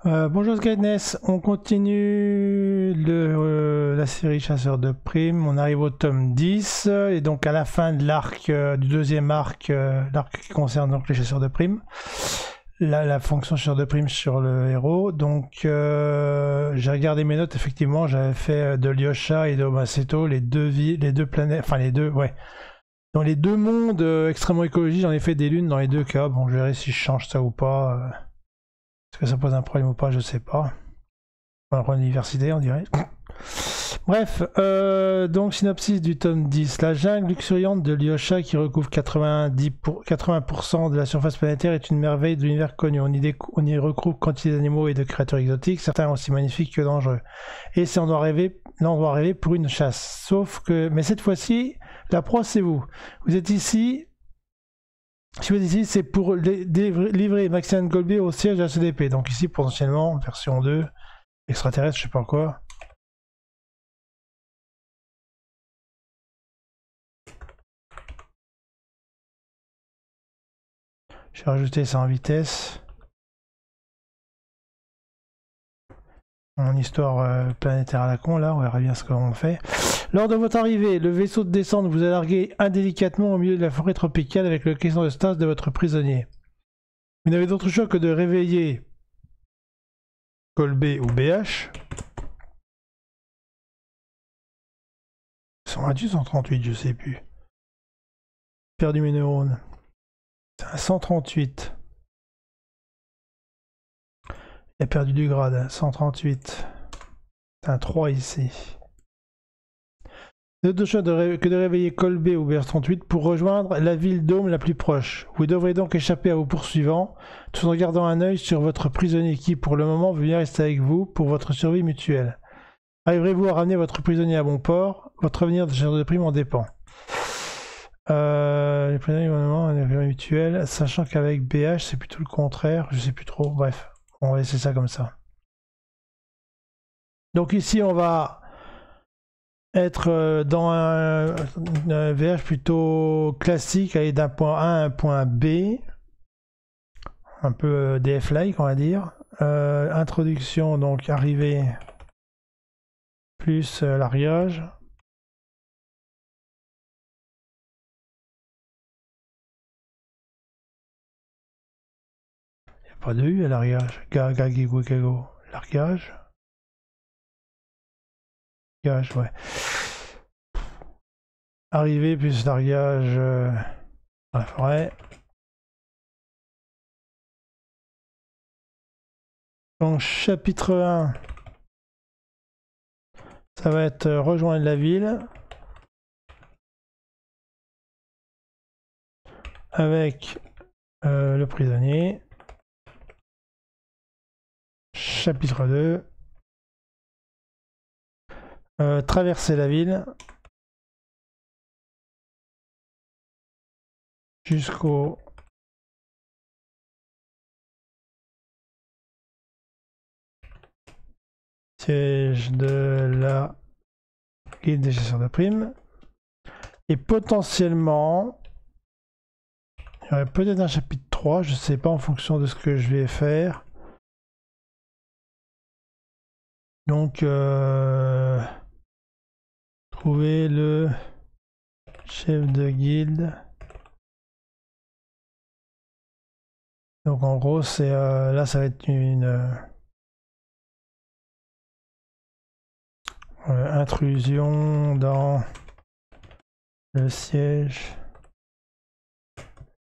Bonjour Skyness, on continue la série Chasseurs de primes, on arrive au tome 10 et donc à la fin de l'arc, du deuxième arc, l'arc qui concerne donc les chasseurs de primes, la fonction chasseur de primes sur le héros. Donc j'ai regardé mes notes, effectivement j'avais fait de Lyosha et de Maceto les deux planètes, enfin les deux, ouais. Dans les deux mondes extrêmement écologiques, j'en ai fait des lunes dans les deux cas, bon je verrai si je change ça ou pas. Est-ce que ça pose un problème ou pas, je sais pas. Enfin, l'université, on dirait. Bref, donc synopsis du tome 10. La jungle luxuriante de Lyosha, qui recouvre 80% de la surface planétaire, est une merveille de l'univers connu. On y regroupe quantité d'animaux et de créatures exotiques, certains aussi magnifiques que dangereux. Et c'est l'endroit rêvé pour une chasse. Sauf que, mais cette fois-ci, la proie c'est vous. Vous êtes ici. Si vous êtes ici, c'est pour livrer Maxime Golbet au siège de la CDP. Donc ici, potentiellement, version 2, extraterrestre, je sais pas quoi. J'ai rajouté ça en vitesse. En histoire planétaire à la con, là, on verra bien ce qu'on fait. Lors de votre arrivée, le vaisseau de descente vous a largué indélicatement au milieu de la forêt tropicale avec le caisson de stase de votre prisonnier. Vous n'avez d'autre choix que de réveiller Colbé ou BH. 128, 138, je sais plus. Perdu mes neurones. C'est un 138. Il a perdu du grade, 138. C'est un 3 ici. D'autre choix que de réveiller Colbé ou BR38 pour rejoindre la ville Dôme la plus proche. Vous devrez donc échapper à vos poursuivants, tout en gardant un œil sur votre prisonnier qui, pour le moment, veut bien rester avec vous pour votre survie mutuelle. Arriverez-vous à ramener votre prisonnier à bon port? Votre avenir de chasseur de primes en dépend. Les prisonniers, gouvernement, un avenir mutuel, sachant qu'avec BH, c'est plutôt le contraire, je sais plus trop, bref, on va laisser ça comme ça. Donc ici, on va être dans un VH plutôt classique, aller d'un point A à un point B, un peu DF-like on va dire. Introduction, donc arrivée plus largage. Il n'y a pas de U à largage. Largage. Largage, ouais. Arrivée plus largage dans la forêt. Donc chapitre 1, ça va être rejoindre la ville avec le prisonnier. Chapitre 2, traverser la ville jusqu'au siège de la guilde des chasseurs de primes. Et potentiellement, il y aurait peut-être un chapitre 3, je sais pas en fonction de ce que je vais faire. Donc, trouver le chef de guilde. Donc en gros, c'est là, ça va être une intrusion dans le siège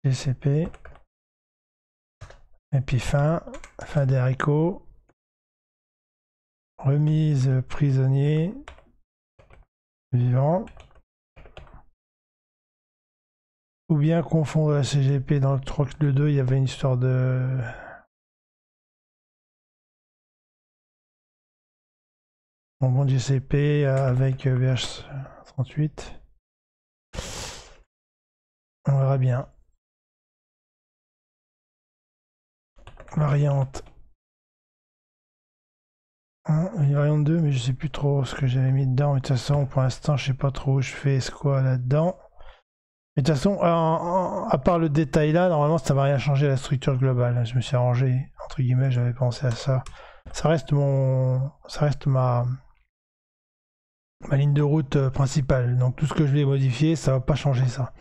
GCP. Et puis fin des haricots. Remise prisonnier vivant. Ou bien confondre la CGP dans le truc le 2, il y avait une histoire de... Bon GCP avec VH38. On verra bien. Variante 1, variante 2, mais je sais plus trop ce que j'avais mis dedans. Mais de toute façon, pour l'instant, je sais pas trop où je fais ce quoi là-dedans. Mais de toute façon, à part le détail là, normalement ça va rien changer à la structure globale. Je me suis arrangé, entre guillemets, j'avais pensé à ça. Ça reste ma ligne de route principale. Donc tout ce que je vais modifier, ça va pas changer ça.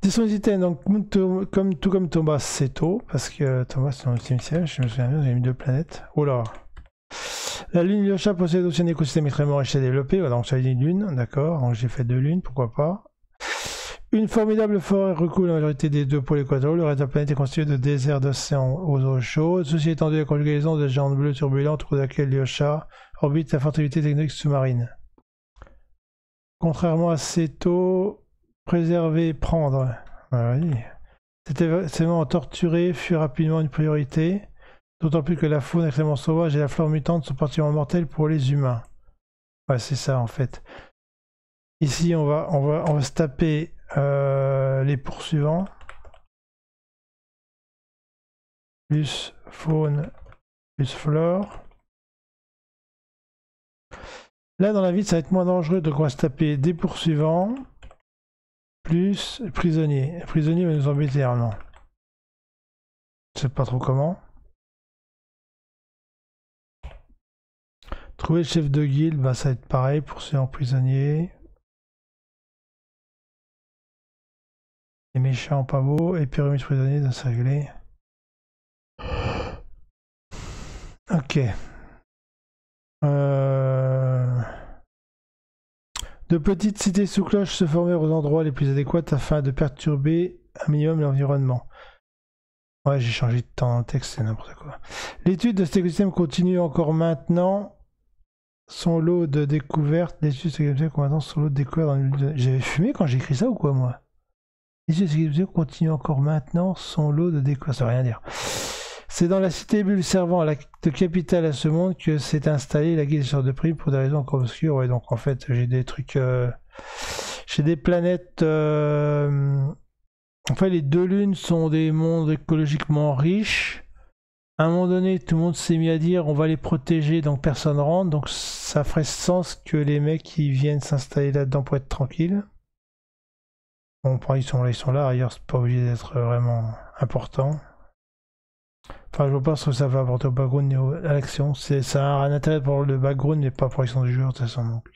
Disponibilité, donc tout comme Thomas, c'est tôt, parce que Thomas c'est dans le cimetière, je me souviens bien, j'ai mis 2 planètes. Oh là. La lune Lyosha possède aussi un écosystème extrêmement riche et développé, voilà, donc ça dit une lune, d'accord, donc j'ai fait 2 lunes, pourquoi pas. Une formidable forêt recouvre la majorité des 2 pôles équatoriaux. Le reste de la planète est constitué de déserts d'océans aux eaux chaudes. Ceci étant dû à la conjugaison de géantes bleues turbulentes autour de laquelle Lyosha orbite la forte activité technique sous-marine. Contrairement à Seto, préserver, prendre. Ah oui. Cet événement torturé fut rapidement une priorité, d'autant plus que la faune extrêmement sauvage et la flore mutante sont particulièrement mortelles pour les humains. Ouais, c'est ça en fait. Ici, on va se taper les poursuivants. Plus faune, plus flore. Là, dans la ville, ça va être moins dangereux, donc on va se taper des poursuivants, plus prisonniers. Les prisonniers vont nous embêter réellement. Je sais pas trop comment. Trouver le chef de guilde, bah, ça va être pareil, poursuivant prisonnier. Les méchants, pas beau. Et pyramide prisonnier, ça c'est réglé. Ok. De petites cités sous cloche se former aux endroits les plus adéquats afin de perturber un minimum l'environnement. Ouais, j'ai changé de temps dans le texte, c'est n'importe quoi. L'étude de cet écosystème continue encore maintenant son lot de découvertes. L'étude de cet écosystème continue maintenant son lot de découvertes. J'avais fumé quand j'ai écrit ça ou quoi, moi? L'étude de cet écosystème continue encore maintenant son lot de découvertes. Ça veut rien dire. C'est dans la cité bulle servant de capitale à ce monde que s'est installée la guilde des chasseurs de primes pour des raisons encore obscures. Ouais, donc en fait, j'ai des trucs. J'ai des planètes. En fait, les 2 lunes sont des mondes écologiquement riches. À un moment donné, tout le monde s'est mis à dire on va les protéger, donc personne rentre. Donc ça ferait sens que les mecs qui viennent s'installer là-dedans pour être tranquilles. Bon, ils sont là, ailleurs, c'est pas obligé d'être vraiment important. Enfin, je vois pas ce que ça va apporter au background ni à l'action. Ça a un intérêt pour le background, mais pas pour l'action du joueur, de toute façon. Donc,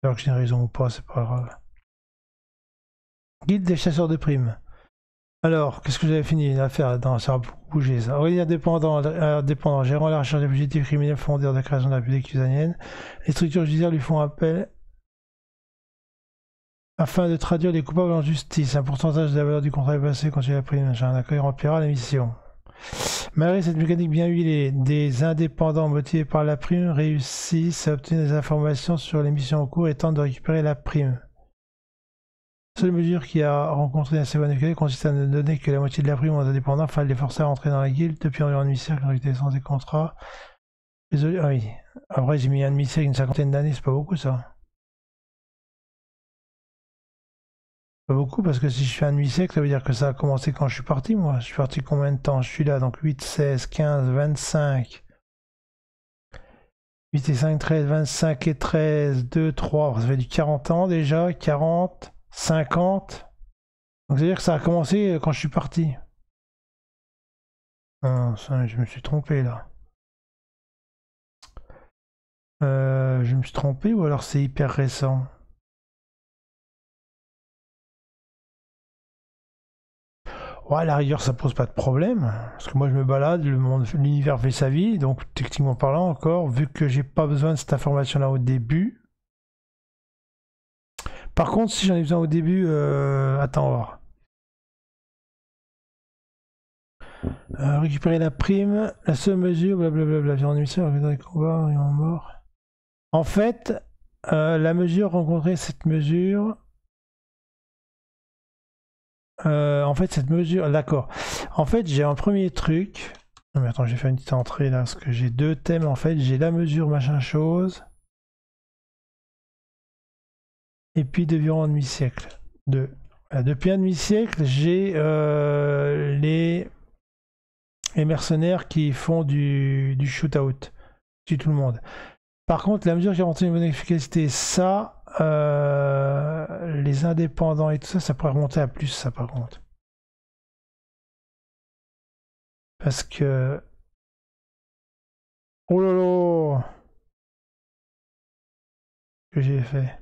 alors que j'ai une raison ou pas, c'est pas grave. Guide des chasseurs de primes. Alors, qu'est-ce que j'avais fini à faire? Non, ça va beaucoup bouger ça. Organisme indépendant, gérant la recherche des fugitifs criminels fondés de la création de la République usanienne. Les structures judiciaires lui font appel afin de traduire les coupables en justice. Un pourcentage de la valeur du contrat est passé quand il a pris un accueil remplira la mission. Malgré cette mécanique bien huilée, des indépendants motivés par la prime réussissent à obtenir des informations sur les missions en cours et tentent de récupérer la prime. La seule mesure qui a rencontré un assez bon accueil consiste à ne donner que la moitié de la prime aux indépendants afin de les forcer à rentrer dans la guilde depuis environ un demi-siècle en reconnaissance des contrats. Désolé, ah oui. Après, j'ai mis un demi-siècle, une 50aine d'années, c'est pas beaucoup ça. Pas beaucoup parce que si je fais un demi-siècle, ça veut dire que ça a commencé quand je suis parti, moi. Je suis parti combien de temps? Je suis là, donc 8, 16, 15, 25. 8 et 5, 13, 25 et 13, 2, 3. Ça fait du 40 ans déjà. 40, 50. Donc c'est-à-dire que ça a commencé quand je suis parti. Ah, ça, je me suis trompé là. Je me suis trompé ou alors c'est hyper récent? Ouais, à la rigueur, ça pose pas de problème. Parce que moi, je me balade, l'univers fait sa vie. Donc, techniquement parlant, encore, vu que j'ai pas besoin de cette information-là au début. Par contre, si j'en ai besoin au début, attends, on va voir. Récupérer la prime, la seule mesure, blablabla, viande émissaire, dans les combats, et en mort. En fait, la mesure rencontrer cette mesure. En fait, cette mesure, d'accord. En fait, j'ai un premier truc. Non, mais attends, j'ai fait une petite entrée là, parce que j'ai 2 thèmes. En fait, j'ai la mesure machin chose. Et puis environ un demi-siècle. Depuis un demi-siècle, j'ai les mercenaires qui font du shoot-out. Tue tout le monde. Par contre, la mesure qui a rentré une bonne efficacité, ça, les indépendants et tout ça, ça pourrait remonter à plus, ça par contre. Parce que Oh là là! Que j'ai fait.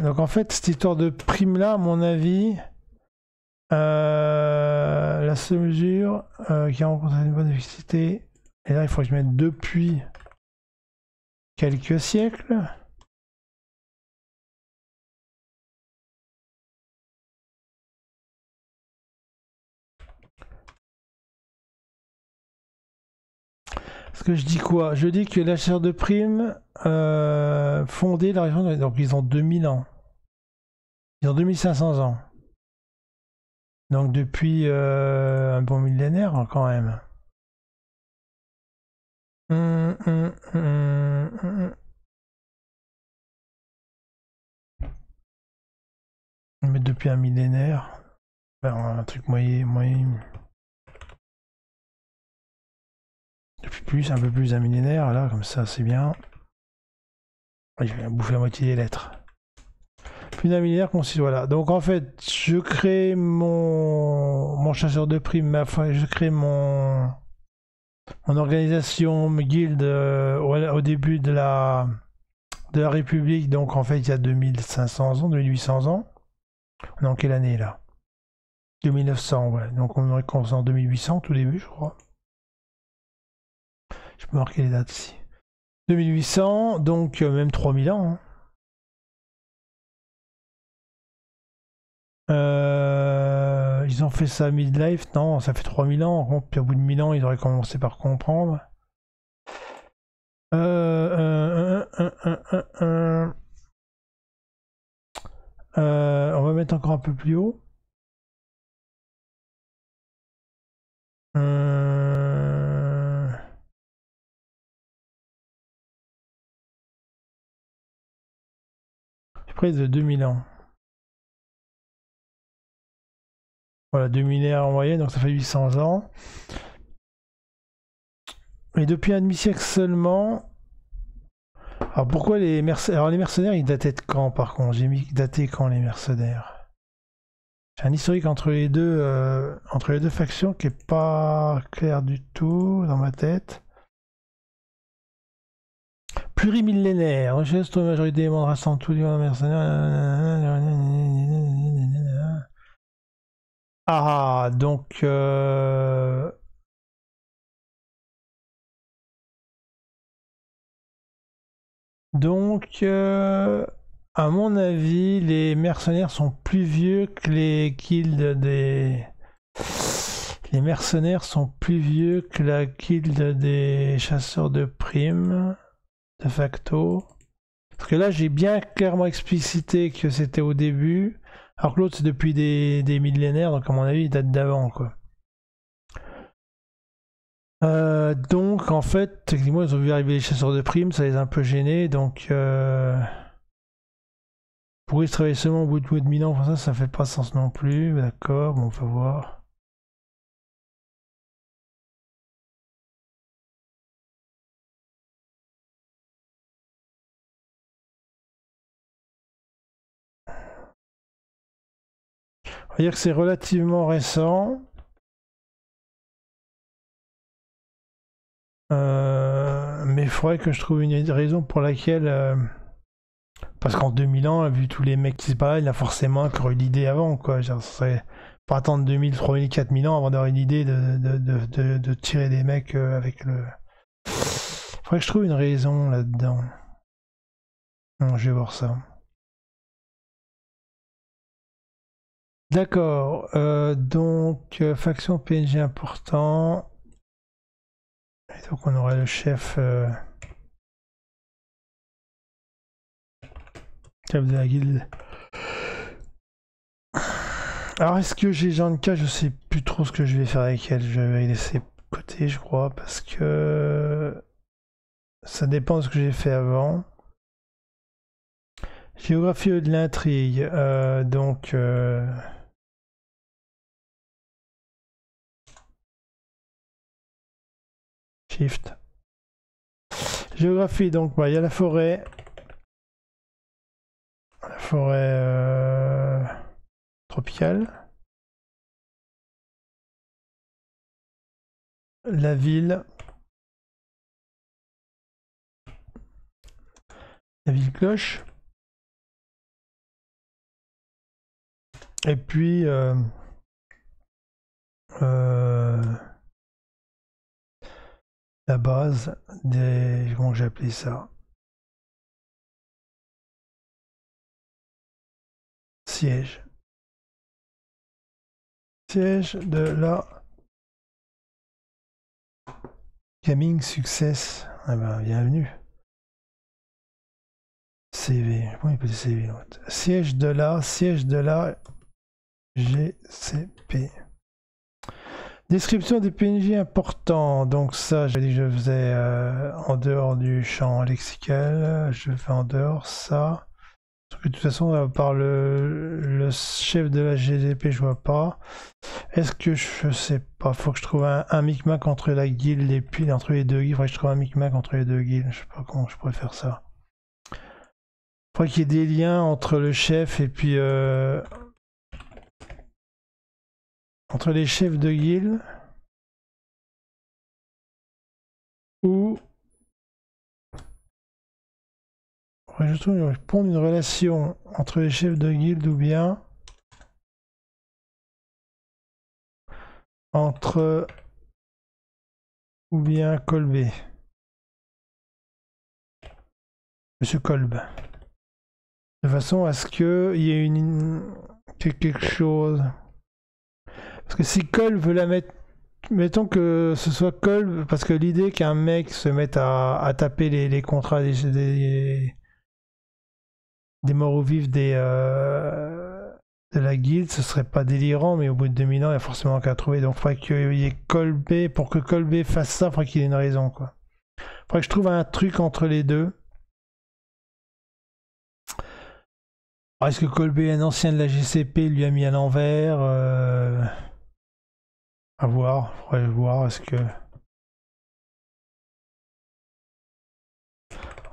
Donc en fait, cette histoire de prime là, à mon avis, la seule mesure qui a rencontré une bonne efficacité, et là il faut que je mette depuis quelques siècles. Parce que je dis quoi? Je dis que la chaire de prime fondée la région, donc ils ont 2000 ans. Ils ont 2500 ans. Donc depuis un bon millénaire quand même. Mais depuis un millénaire, un truc moyen. Depuis plus, un peu plus d'un millénaire, là, comme ça, c'est bien. Je vais bouffer la moitié des lettres. Plus d'un millénaire qu'on s'y voilà. Donc en fait, je crée mon chasseur de primes, enfin, je crée mon organisation, mes guildes au début de la République. Donc en fait, il y a 2500 ans, 2800 ans. On est en quelle année là? 2900, ouais. Donc on aurait commencé en 2800 tout début, je crois. Je peux marquer les dates ici. 2800, donc même 3000 ans. Hein. Ils ont fait ça à midlife, non, ça fait 3000 ans. Puis au bout de 1000 ans, ils auraient commencé par comprendre. On va mettre encore un peu plus haut. Près de 2000 ans. Voilà, 2 millénaires en moyenne, donc ça fait 800 ans. Et depuis un demi-siècle seulement. Alors pourquoi les mercenaires? Alors les mercenaires, ils dataient de quand par contre? J'ai mis daté quand les mercenaires? J'ai un historique entre les deux factions qui est pas clair du tout dans ma tête. Plurimillénaire, recherche sur la majorité des membres rassemblant tous les mercenaires. Ah, donc à mon avis, les mercenaires sont plus vieux que les guildes des. Les mercenaires sont plus vieux que la guilde des chasseurs de primes, de facto. Parce que là, j'ai bien clairement explicité que c'était au début, alors que l'autre, c'est depuis des millénaires, donc à mon avis, il date d'avant, quoi. Donc, en fait, techniquement, ils ont vu arriver les chasseurs de primes, ça les a un peu gênés, donc... Pourquoi ils travaillent seulement au bout de 1000 ans, ça fait pas sens non plus, d'accord, bon, on va voir. On va dire que c'est relativement récent. Mais il faudrait que je trouve une raison pour laquelle... parce qu'en 2000 ans, vu tous les mecs qui se baladent, il y a forcément un qui aurait eu l'idée avant, quoi. Genre, ça serait pas attendre 2000, 3000, 4000 ans avant d'avoir une idée de tirer des mecs avec le... Faudrait que je trouve une raison là-dedans. Non, je vais voir ça. D'accord, donc faction PNG important. Et donc on aurait le chef, chef de la guilde. Alors est-ce que j'ai Janka? Je sais plus trop ce que je vais faire avec elle. Je vais laisser de côté, je crois, parce que ça dépend de ce que j'ai fait avant. Géographie de l'intrigue, donc... Shift. Géographie, donc il y a la forêt. La forêt tropicale. la ville cloche. Et puis la base des... comment j'ai appelé ça? Siège. Siège de la Gaming Success. Ah ben, bienvenue. CV. Comment il peut dire CV? Siège de la GCP. Description des PNJ importants. Donc ça, j'ai dit que je faisais en dehors du champ lexical. Je fais en dehors ça. Parce que de toute façon, par le chef de la GCP, je vois pas. Est-ce que je sais pas? Faut que je trouve un micmac entre la guilde et puis entre les deux guildes. Faudrait que je trouve un micmac entre les deux guildes. Je sais pas comment je pourrais faire ça. Faudrait qu'il y ait des liens entre le chef et puis entre les chefs de guilde ou je trouve pondre une relation entre les chefs de guilde ou bien entre ou bien Colbé. Monsieur Kolb. De façon à ce qu'il y ait quelque chose. Parce que si Kolb veut la mettre, mettons que ce soit Kolb, parce que l'idée qu'un mec se mette à taper les contrats des morts ou vifs de la guilde, ce serait pas délirant, mais au bout de 2000 ans, il y a forcément qu'à trouver. Donc il faudrait qu'il y ait Kolb, pour que Kolb fasse ça, il faudrait qu'il ait une raison, quoi. Il faudrait que je trouve un truc entre les deux. Est-ce que Colbé, un ancien de la GCP, lui a mis à l'envers à voir, faudrait voir, est-ce que...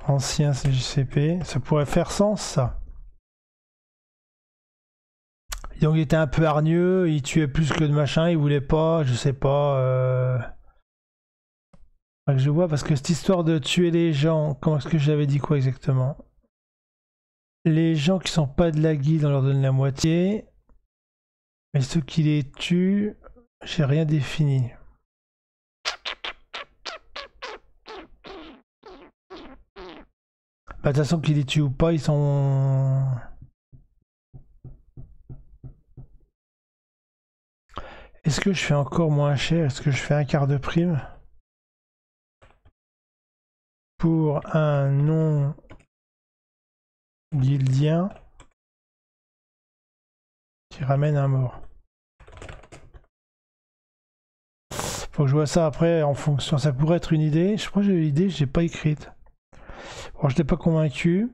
Ancien GCP, ça pourrait faire sens, ça. Donc il était un peu hargneux, il tuait plus que de machin, il voulait pas, je sais pas... Que je vois, parce que cette histoire de tuer les gens, comment est-ce que j'avais dit quoi exactement? Les gens qui sont pas de la guilde, on leur donne la moitié. Mais ceux qui les tuent, j'ai rien défini. Bah, de toute façon, qu'ils les tuent ou pas, ils sont... Est-ce que je fais encore moins cher? Est-ce que je fais un quart de prime? Pour un non guildien qui ramène un mort. Faut que je vois ça après en fonction. Ça pourrait être une idée. Je crois que j'ai l'idée, je l'ai pas écrite. Bon, je n'étais pas convaincu.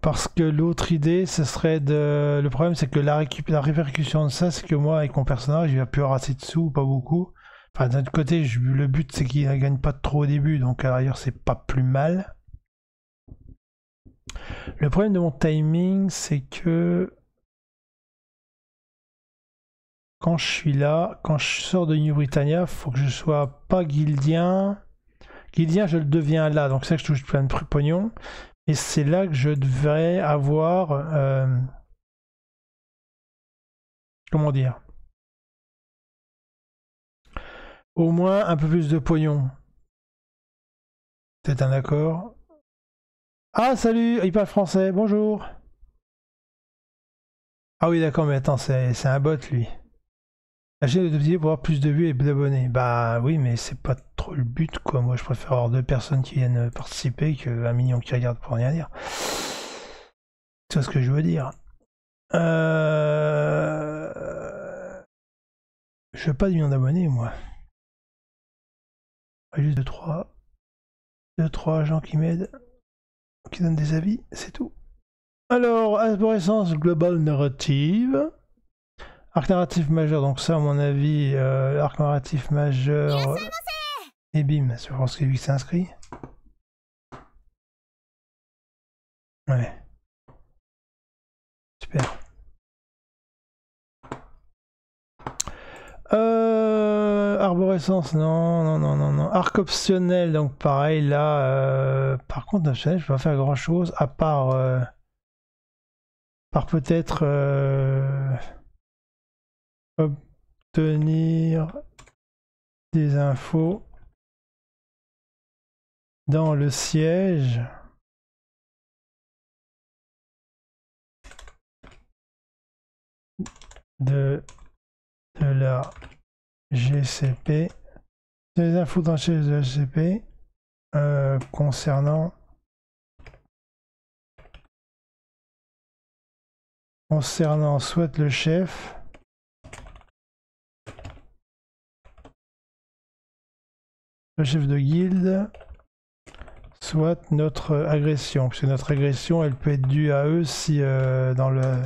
Parce que l'autre idée, ce serait de... Le problème, c'est que la répercussion de ça, c'est que moi, avec mon personnage, il va plus avoir assez de sous, pas beaucoup. Enfin, d'un autre côté, le but, c'est qu'il ne gagne pas trop au début, donc à l'arrière, c'est pas plus mal. Le problème de mon timing, c'est que... Quand je suis là, quand je sors de New Britannia, faut que je sois pas guildien. Guildien, je le deviens là, donc c'est ça que je touche plein de pognon. Et c'est là que je devrais avoir... comment dire? Au moins un peu plus de pognon. C'est un accord. Ah, salut, il parle français, bonjour. Ah oui, d'accord, mais attends, c'est un bot, lui. Achète de vidéos pour avoir plus de vues et d'abonnés. Bah oui, mais c'est pas trop le but, quoi. Moi, je préfère avoir 2 personnes qui viennent participer que 1 million qui regardent pour rien dire. C'est ce que je veux dire. Je veux pas de million d'abonnés, moi. Juste 2-3 gens qui m'aident, qui donnent des avis, c'est tout. Alors, arborescence globale narrative. Arc narratif majeur, donc ça, à mon avis, l'arc narratif majeur. Et bim, je pense que lui s'est inscrit. Ouais. Super. Arborescence, non, non, non, non, non. Arc optionnel, donc pareil, là, par contre, optionnel, je peux pas faire grand chose, à part peut-être obtenir des infos dans le siège de la GCP, des infos dans le siège de la GCP concernant soit le chef, de guilde, soit notre agression, parce que notre agression elle peut être due à eux si dans le...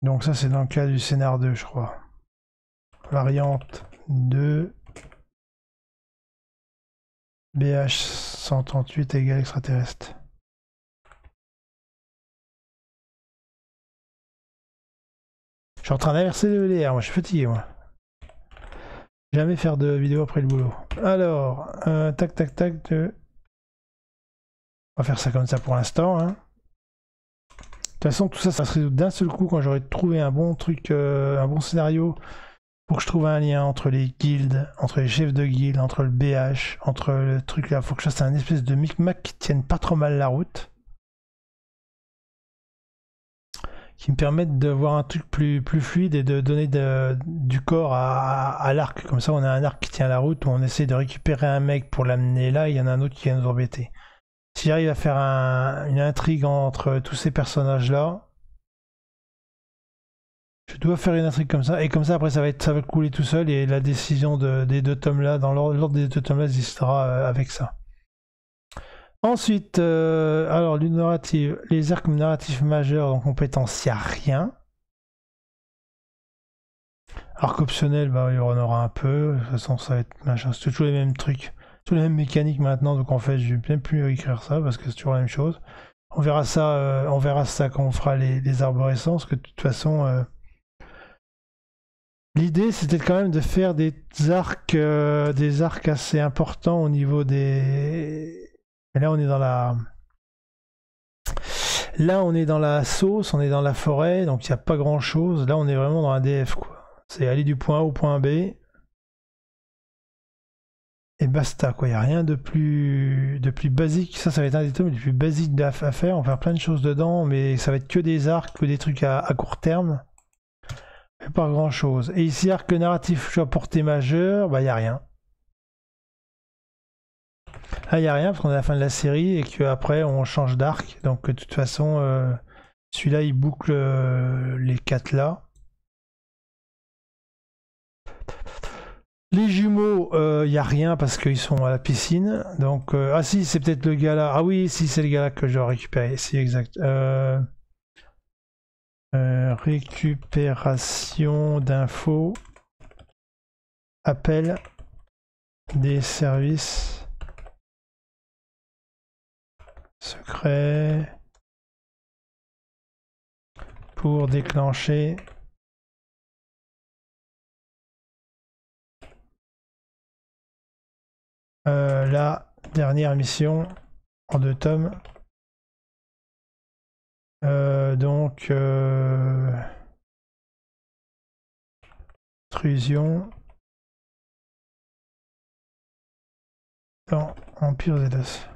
Donc ça c'est dans le cas du scénar 2 je crois. Variante 2 BH 138 égale extraterrestre. Je suis en train d'inverser le LR, moi je suis fatigué moi. Jamais faire de vidéo après le boulot. Alors, tac tac tac. On va faire ça comme ça pour l'instant. Hein. De toute façon, tout ça, ça se résout d'un seul coup quand j'aurai trouvé un bon truc, un bon scénario pour que je trouve un lien entre les guildes, entre les chefs de guilde, entre le BH, entre le truc là. Faut que je fasse un espèce de micmac qui tienne pas trop mal la route. Qui me permettent de voir un truc plus fluide et de donner du corps à l'arc. Comme ça, on a un arc qui tient la route où on essaie de récupérer un mec pour l'amener là, il y en a un autre qui vient nous embêter. Si j'arrive à faire une intrigue entre tous ces personnages-là, je dois faire une intrigue comme ça, et comme ça, après, ça va couler tout seul, et la décision des deux tomes-là, dans l'ordre des deux tomes-là, existera avec ça. Ensuite, alors, les arcs narratifs majeurs, en compétence, il n'y a rien. Arc optionnel, bah, il y en aura un peu. De toute façon, ça va être machin. C'est toujours les mêmes trucs, toutes les mêmes mécaniques maintenant. Donc en fait, je vais bien plus écrire ça parce que c'est toujours la même chose. On verra ça quand on fera les arborescences. Que de toute façon, l'idée c'était quand même de faire des arcs assez importants au niveau des. Et là, on est dans la. Là, on est dans la sauce, on est dans la forêt, donc il n'y a pas grand chose. Là, on est vraiment dans un DF, quoi. C'est aller du point A au point B. Et basta, quoi. Il n'y a rien de plus basique. Ça va être un des tomes les plus basiques à faire. On va faire plein de choses dedans, mais ça va être que des arcs, que des trucs à court terme. Mais pas grand chose. Et ici, arc narratif à portée majeure, bah, il n'y a rien. Là, il n'y a rien parce qu'on est à la fin de la série et qu'après, on change d'arc. Donc, de toute façon, celui-là, il boucle les 4 là. Les jumeaux, il n'y a rien parce qu'ils sont à la piscine. Donc, ah si, c'est peut-être le gars là. Ah oui, si, c'est le gars là que je dois récupérer. Si, exact. Récupération d'infos. Appel des services secrets pour déclencher la dernière mission en 2 tomes. Donc intrusion dans Empire Zedos.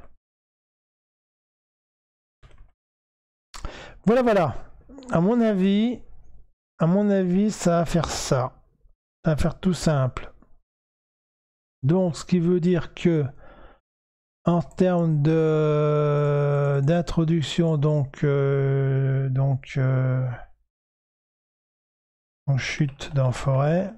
Voilà. À mon avis, ça va faire ça. Ça va faire tout simple. Donc, ce qui veut dire que en termes d'introduction, donc on chute dans forêt.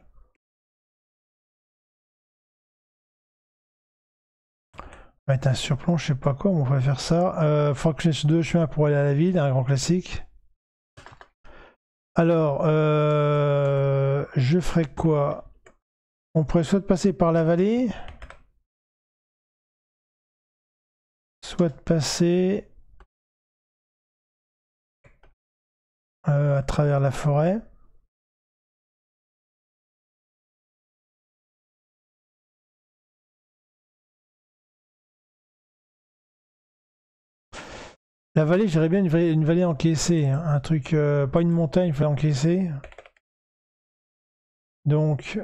On va être un surplomb, je sais pas quoi, on va faire ça. Faut que je laisse 2 chemins pour aller à la ville, un grand classique. Alors, je ferai quoi? On pourrait soit passer par la vallée, soit passer à travers la forêt. La vallée, j'aimerais bien une vallée encaissée, hein, un truc, pas une montagne, il faut l'encaisser. Donc,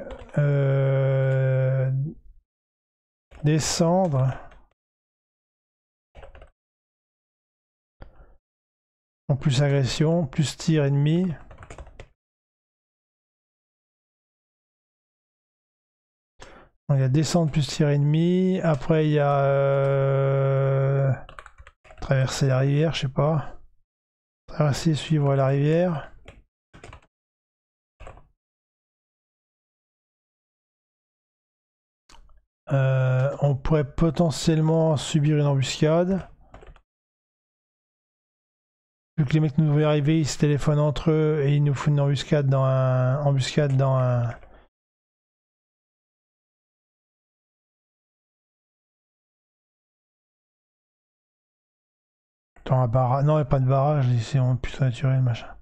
descendre. En plus agression, plus tir ennemi. Donc, il y a descendre plus tir ennemi. Après, il y a traverser la rivière, je sais pas. Traverser, suivre la rivière. On pourrait potentiellement subir une embuscade. Vu que les mecs nous voient arriver, ils se téléphonent entre eux et ils nous foutent une embuscade dans dans un barrage. Non, il n'y a pas de barrage, c'est plutôt naturel, machin.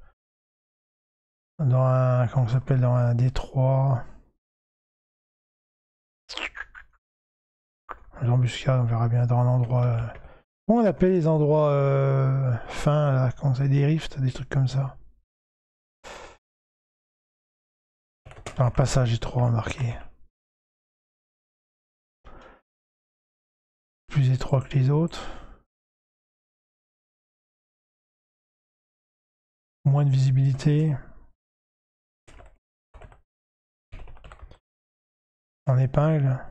Dans un, comment ça s'appelle, dans un détroit. L'embuscade, on verra bien dans un endroit. Comment on appelle les endroits fins, là, quand c'est des rifts, des trucs comme ça. Dans un passage étroit marqué. Plus étroit que les autres. Moins de visibilité. En épingle.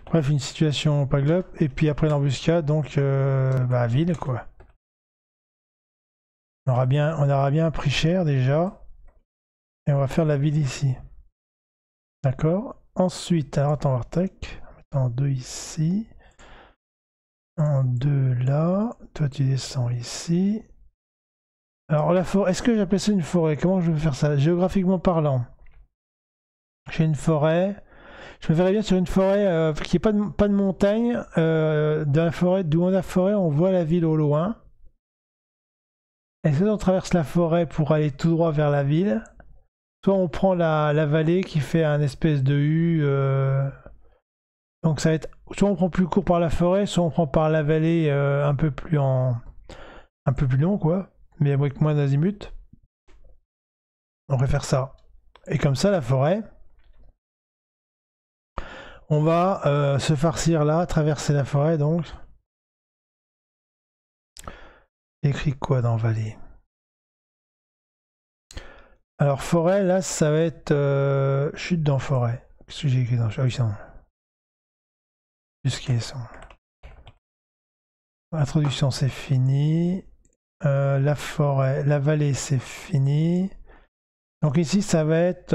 Bref, une situation pas globe. Et puis après l'embuscade, donc bah, ville quoi. On aura bien pris cher déjà. Et on va faire la ville ici. D'accord. Ensuite, alors attends, Vartec. En 2 ici. En 2 là. Toi tu descends ici. Alors la forêt, est-ce que j'appelle ça une forêt? Comment je vais faire ça? Géographiquement parlant. J'ai une forêt. Je me verrais bien sur une forêt qui n'est pas de montagne. Dans la forêt, d'où la forêt, on voit la ville au loin. Est-ce qu'on traverse la forêt pour aller tout droit vers la ville? Soit on prend la vallée qui fait un espèce de U. Donc ça va être. Soit on prend plus court par la forêt, soit on prend par la vallée un peu plus long, quoi. Mais avec moins d'azimut. On va faire ça. Et comme ça, la forêt. On va se farcir là, traverser la forêt donc. Écrit quoi dans vallée? Alors forêt, là, ça va être chute dans forêt. Qu'est-ce que j'ai écrit dans... Ah oui, c'est bon. Jusqu'à son. Introduction, c'est fini. La forêt, la vallée, c'est fini. Donc ici, ça va être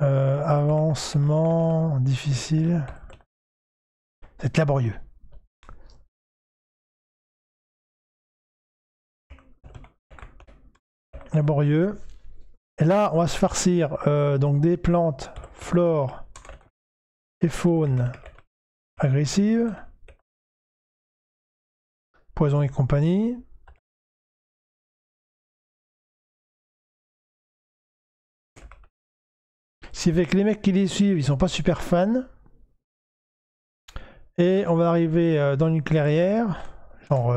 avancement difficile. C'est laborieux. Laborieux. Et là, on va se farcir donc des plantes, flore et faune agressives, poison et compagnie. Si avec les mecs qui les suivent, ils sont pas super fans. Et on va arriver dans une clairière, genre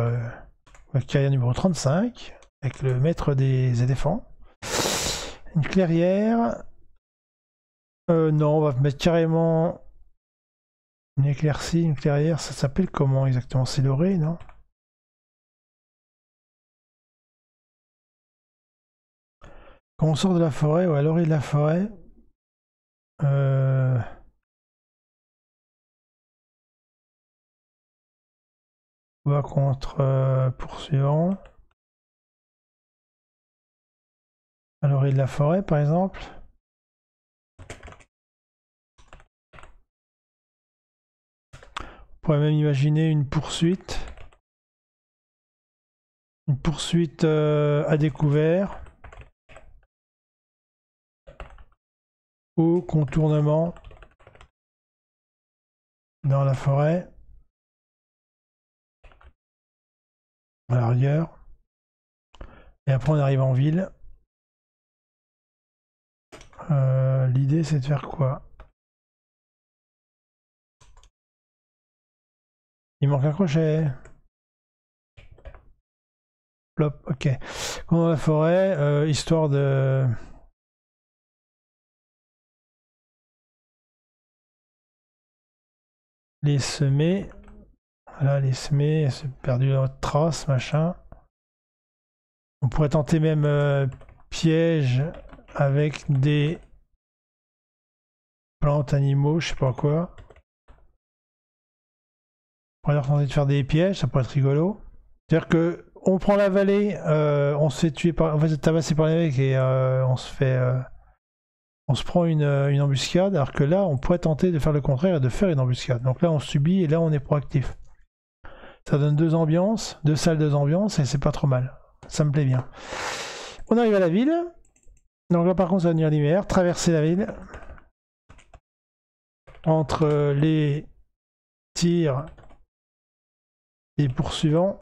clairière numéro 35, avec le maître des éléphants. Une clairière. Non, on va mettre carrément une éclaircie, une clairière. Ça s'appelle comment exactement? C'est l'orée, non? Quand on sort de la forêt, ou à l'orée de la forêt, on va contre poursuivant. À l'orée de la forêt, par exemple. On pourrait même imaginer une poursuite. Une poursuite à découvert. Ou contournement dans la forêt. à la rigueur. Et après on arrive en ville. L'idée c'est de faire quoi? Il manque un crochet. Plop, ok. Dans la forêt, histoire de... les semer. Voilà, les semer, c'est perdu dans notre trace, machin. On pourrait tenter même piège avec des plantes, animaux, je sais pas quoi. On pourrait leur tenter de faire des pièges, ça pourrait être rigolo. C'est-à-dire que on prend la vallée, on se fait tuer par, on fait tabasser par les mecs et on se fait, on se prend une embuscade. Alors que là, on pourrait tenter de faire le contraire et de faire une embuscade. Donc là, on subit et là, on est proactif. Ça donne deux ambiances, deux salles, deux ambiances et c'est pas trop mal. Ça me plaît bien. On arrive à la ville. Donc là, par contre, ça va venir l'hiver. Traverser la ville entre les tirs et poursuivants.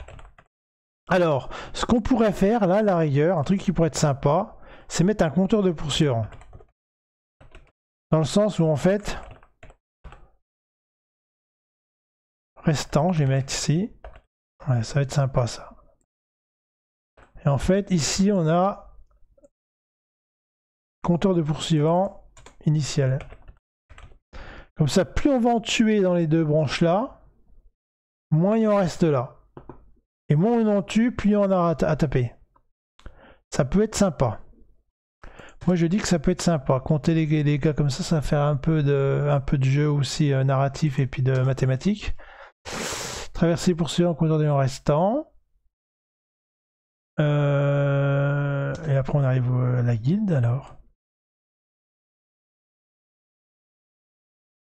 Alors, ce qu'on pourrait faire, là, à la rigueur, un truc qui pourrait être sympa, c'est mettre un compteur de poursuivants. Dans le sens où, en fait, restant, je vais mettre ici. Ouais, ça va être sympa, ça. Et en fait, ici, on a compteur de poursuivants initial. Comme ça, plus on va en tuer dans les deux branches là, moins il en reste là. Et moins on en tue, plus il y en a à taper. Ça peut être sympa. Moi je dis que ça peut être sympa. Compter les gars comme ça va faire un peu de jeu aussi narratif et puis de mathématiques. Traverser poursuivant en compteur des restants. Et après on arrive à la guilde alors.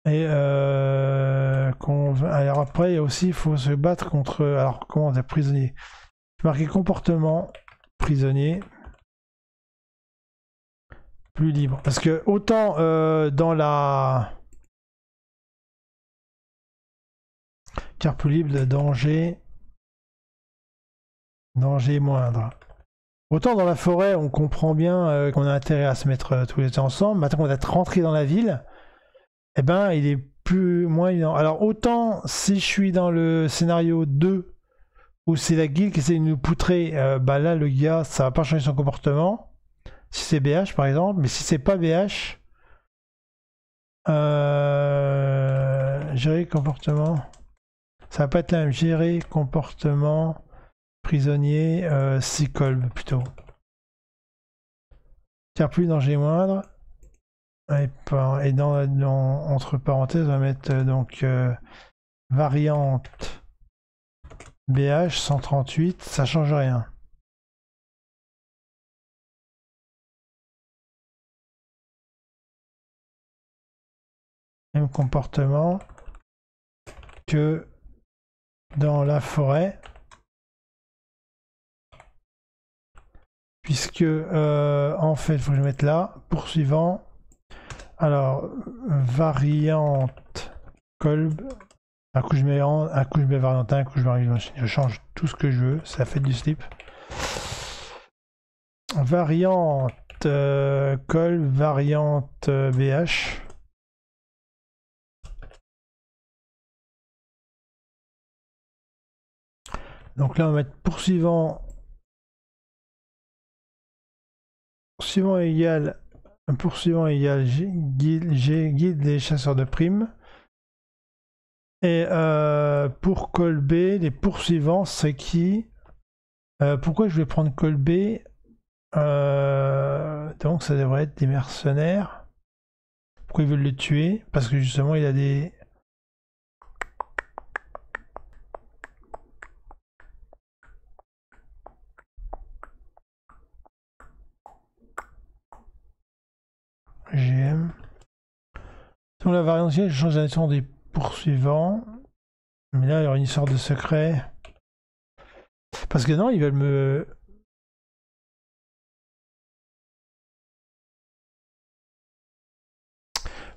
Et alors après, aussi, il faut se battre contre... Alors, comment on dit? Prisonnier. Je marquer comportement, prisonnier, plus libre. Parce que autant dans la... Car plus libre de danger... Danger moindre. Autant dans la forêt, on comprend bien qu'on a intérêt à se mettre tous les deux ensemble. Maintenant qu'on va être rentré dans la ville, eh ben, il est moins évident. Alors, autant si je suis dans le scénario 2, où c'est la guilde qui essaie de nous poutrer, bah là, le gars, ça va pas changer son comportement. Si c'est BH, par exemple. Mais si c'est pas BH, gérer comportement. Ça va pas être la même. Gérer comportement prisonnier, Sicolb plutôt. Car plus danger moindre. Et entre parenthèses, on va mettre donc variante BH 138, ça change rien. Même comportement que dans la forêt. Puisque en fait, il faut que je mette là, poursuivant. Alors, variante colb. Un coup je mets variante 1, un coup je mets je change tout ce que je veux, ça fait du slip. Variante colb, variante BH. Donc là on va mettre poursuivant. Poursuivant égale guide des chasseurs de primes. Et pour col B, les poursuivants, c'est qui? Pourquoi je vais prendre col B? Donc ça devrait être des mercenaires. Pourquoi ils veulent le tuer? Parce que justement il a des... GM. Donc la variante, je change la nature des poursuivants. Mais là il y aura une histoire de secret. Parce que non, ils veulent me...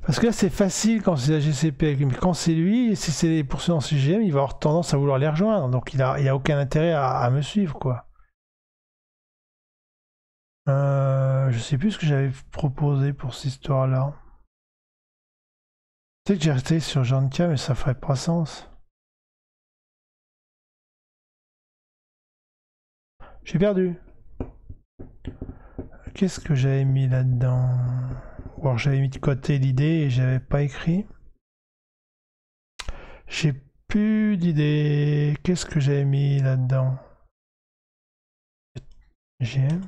Parce que là, c'est facile quand c'est la GCP, mais quand c'est lui, si c'est les poursuivants CGM, il va avoir tendance à vouloir les rejoindre. Donc il a aucun intérêt à me suivre, quoi. Je sais plus ce que j'avais proposé pour cette histoire-là. Tu sais que j'ai resté sur Janka, mais ça ferait pas sens. J'ai perdu. Qu'est-ce que j'avais mis là-dedans? Ou alors j'avais mis de côté l'idée et j'avais pas écrit. J'ai plus d'idée. Qu'est-ce que j'avais mis là-dedans? GM.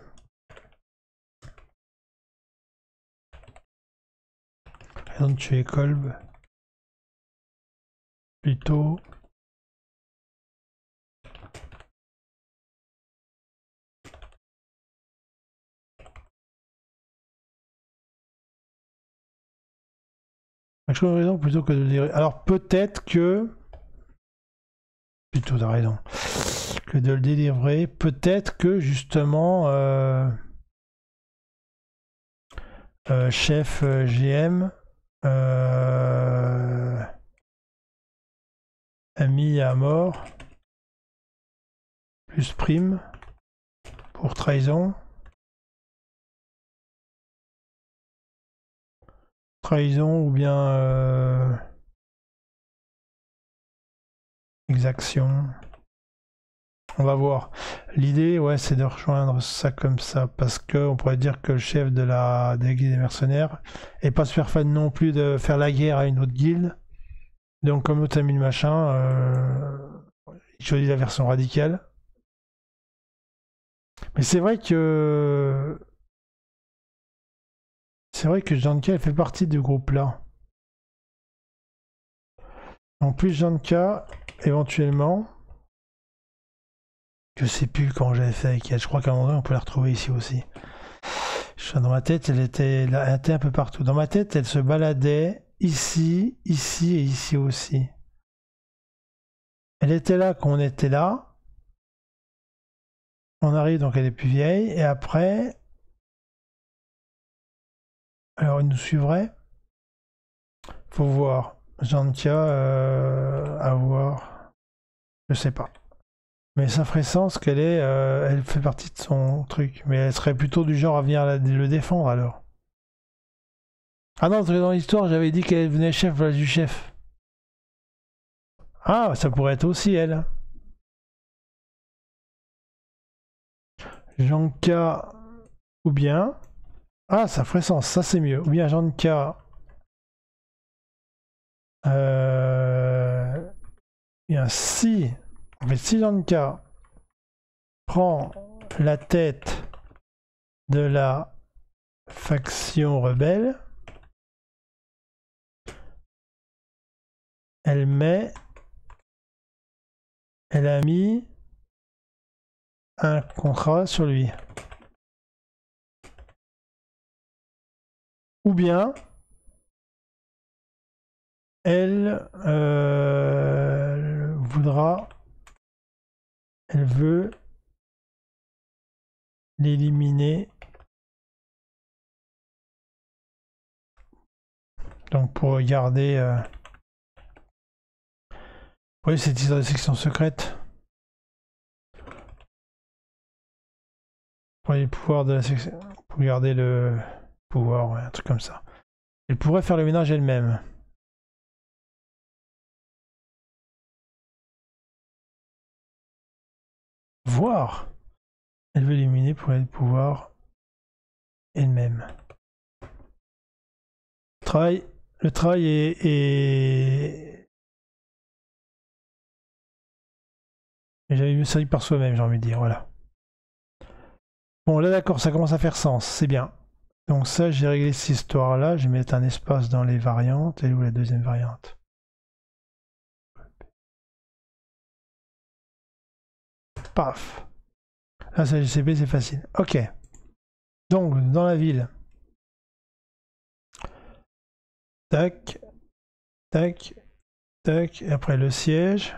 Donc tu es Kolb. Plutôt. Je raison plutôt que de le dire. Alors peut-être que. Plutôt t'as raison. Que de le délivrer. Peut-être que justement. Chef GM. A mis à mort. Plus prime. Pour trahison. Trahison ou bien exaction. On va voir. L'idée, ouais, c'est de rejoindre ça comme ça, parce que on pourrait dire que le chef de la guilde des mercenaires est pas super fan non plus de faire la guerre à une autre guilde. Donc comme l'autre a mis le machin, il choisit la version radicale. Mais c'est vrai que Janka fait partie du groupe là. En plus Janka, éventuellement, je sais plus quand j'avais fait avec elle. Je crois qu'à un moment donné, on peut la retrouver ici aussi. Dans ma tête, elle était un peu partout. Dans ma tête, elle se baladait ici, ici et ici aussi. Elle était là quand on était là. On arrive, donc elle est plus vieille. Et après... Alors, il nous suivrait. Faut voir. Jantia, à voir. Je sais pas. Mais ça ferait sens qu'elle est... elle fait partie de son truc. Mais elle serait plutôt du genre à venir le défendre, alors. Ah non, dans l'histoire, j'avais dit qu'elle venait chef du chef. Ah, ça pourrait être aussi elle. Janka ou bien... Ah, ça ferait sens, ça c'est mieux. Ou bien Janka... Bien si... En fait, si Janka prend la tête de la faction rebelle, elle a mis un contrat sur lui. Ou bien elle elle veut l'éliminer. Donc pour garder... Oui, cette histoire de section secrète. Pour les pouvoirs de la section... Pour garder le pouvoir, ouais, un truc comme ça. Elle pourrait faire le ménage elle-même. Voir. Elle veut éliminer pour le pouvoir elle-même. Le travail est... J'avais mieux servi par soi-même, j'ai envie de dire, voilà. Bon, là d'accord, ça commence à faire sens, c'est bien. Donc ça, j'ai réglé cette histoire-là, je vais mettre un espace dans les variantes. Elle est où la deuxième variante? Paf. Là, ça GCP, c'est facile. Ok. Donc, dans la ville. Tac. Tac. Tac. Et après, le siège.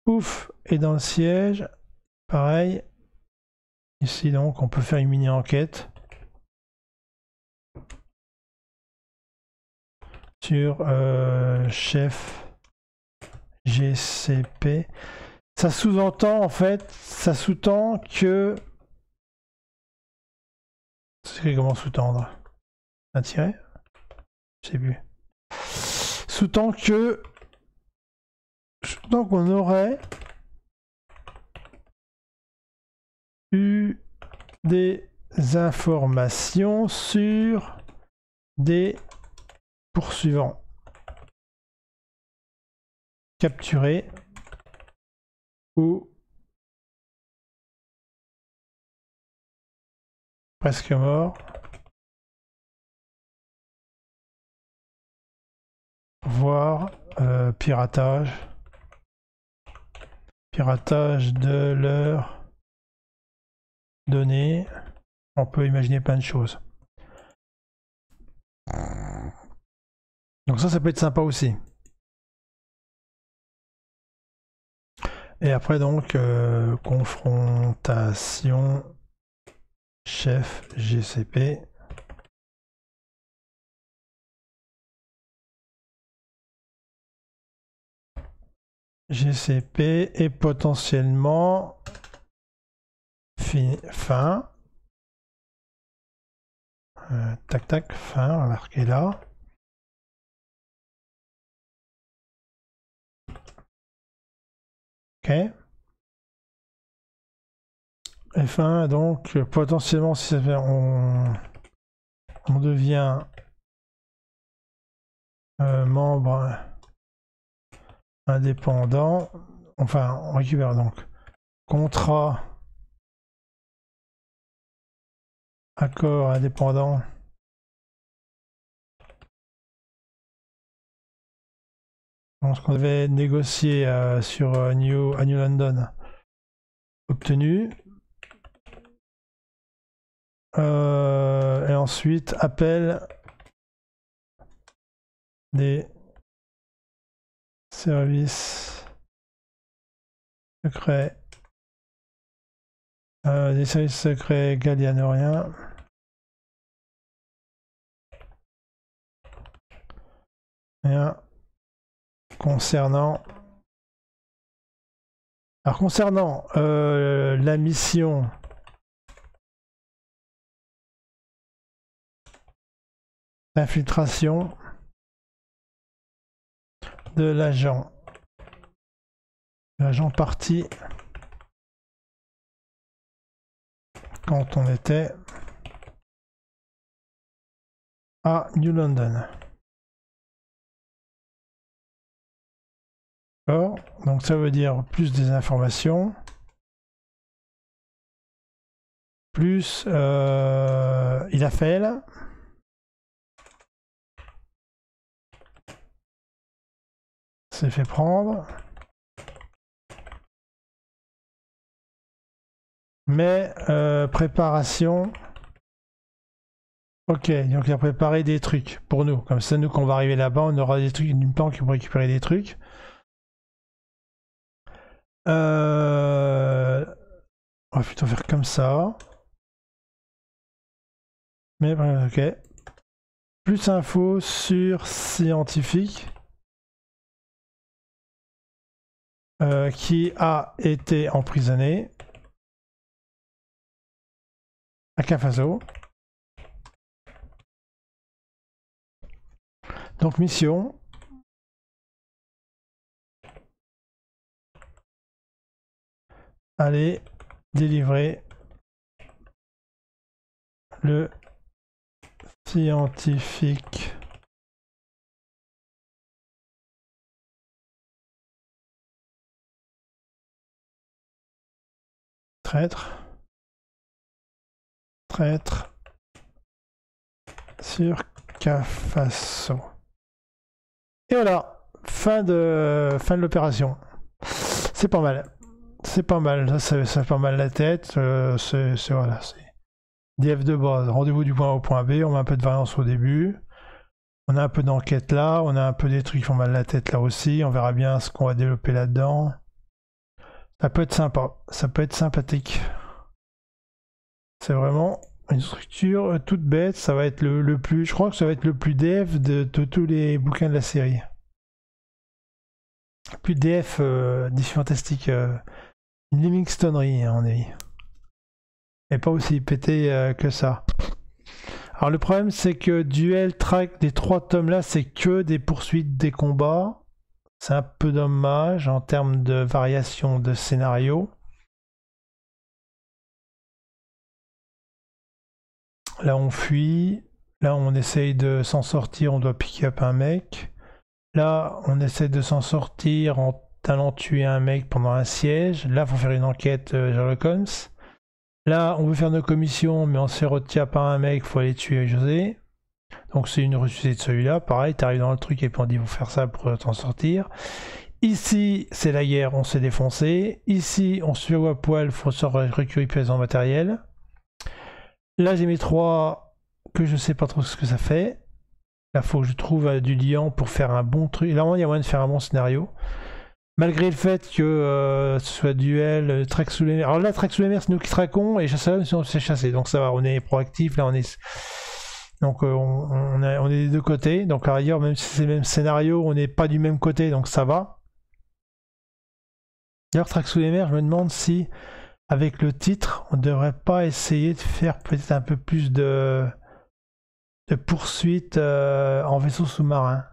Ouf. Et dans le siège, pareil. Ici, donc, on peut faire une mini-enquête. sur chef GCP. Ça sous-entend en fait, ça sous-tend que... C'est comment sous-tendre? Un tiret? Je sais plus. Sous-tend que... Sous-tend qu'on aurait eu des informations sur des poursuivants capturés ou presque morts, voire piratage de leurs données. On peut imaginer plein de choses. Donc ça peut être sympa aussi. Et après donc confrontation chef GCP. GCP et potentiellement fin. Tac tac, fin, on va marquer là. Ok. Et fin, donc potentiellement si ça fait, on devient membre indépendant. Enfin, on récupère donc contrat accord indépendant. Ce qu'on devait négocier sur à New London obtenu. Et ensuite appel des services secrets gallianoriens concernant la mission d'infiltration de l'agent parti quand on était à New London. D'accord, donc ça veut dire plus des informations, plus il a fait là. S'est fait prendre. Mais préparation. Ok, donc il a préparé des trucs pour nous. Comme ça, nous, quand on va arriver là-bas, on aura des trucs d'une banque pour récupérer des trucs. On va plutôt faire comme ça. Mais ok. Plus infos sur scientifique. Qui a été emprisonné à Cafaso. Donc mission. Aller délivrer le scientifique traître sur Cafaso. Et voilà, fin de l'opération. C'est pas mal. C'est pas mal, ça fait pas mal la tête. Voilà, c'est DF de base. Rendez-vous du point A au point B. On met un peu de variance au début. On a un peu d'enquête là. On a un peu des trucs qui font mal la tête là aussi. On verra bien ce qu'on va développer là-dedans. Ça peut être sympa. Ça peut être sympathique. C'est vraiment Une structure toute bête, ça va être le plus... Je crois que ça va être le plus DF de tous les bouquins de la série. Plus DF, défi fantastique. Une Livingstonerie, à mon avis. Et pas aussi pété que ça. Alors le problème, c'est que Duel, Track, les 3 tomes là, c'est que des poursuites, des combats. C'est un peu dommage en termes de variation de scénario. Là, on fuit. Là, on essaye de s'en sortir. On doit pick up un mec. Là, on essaie de s'en sortir en allant tuer un mec pendant un siège. Là, il faut faire une enquête Sherlock Holmes. Là, on veut faire nos commissions, mais on se fait retirer par un mec. Il faut aller tuer José. Donc, c'est une ressuscité de celui-là. Pareil, tu arrives dans le truc et puis on dit il faut faire ça pour t'en sortir. Ici, c'est la guerre, on s'est défoncé. Ici, on se fait à poil, il faut se récupérer son matériel. Là, j'ai mes 3 que je sais pas trop ce que ça fait. Là, il faut que je trouve du liant pour faire un bon truc. Là, il y a moyen de faire un bon scénario. Malgré le fait que ce soit Duel, Trek sous les mers. Alors là, Trek sous les mers, c'est nous qui traquons et Chasseur, sinon on s'est chassé. Donc ça va, on est proactif. Là, on est. Donc on est des deux côtés. Donc à ailleurs, même si c'est le même scénario, on n'est pas du même côté, donc ça va. D'ailleurs, Trek sous les mers, je me demande si, avec le titre, on ne devrait pas essayer de faire peut-être un peu plus de poursuites en vaisseau sous-marin.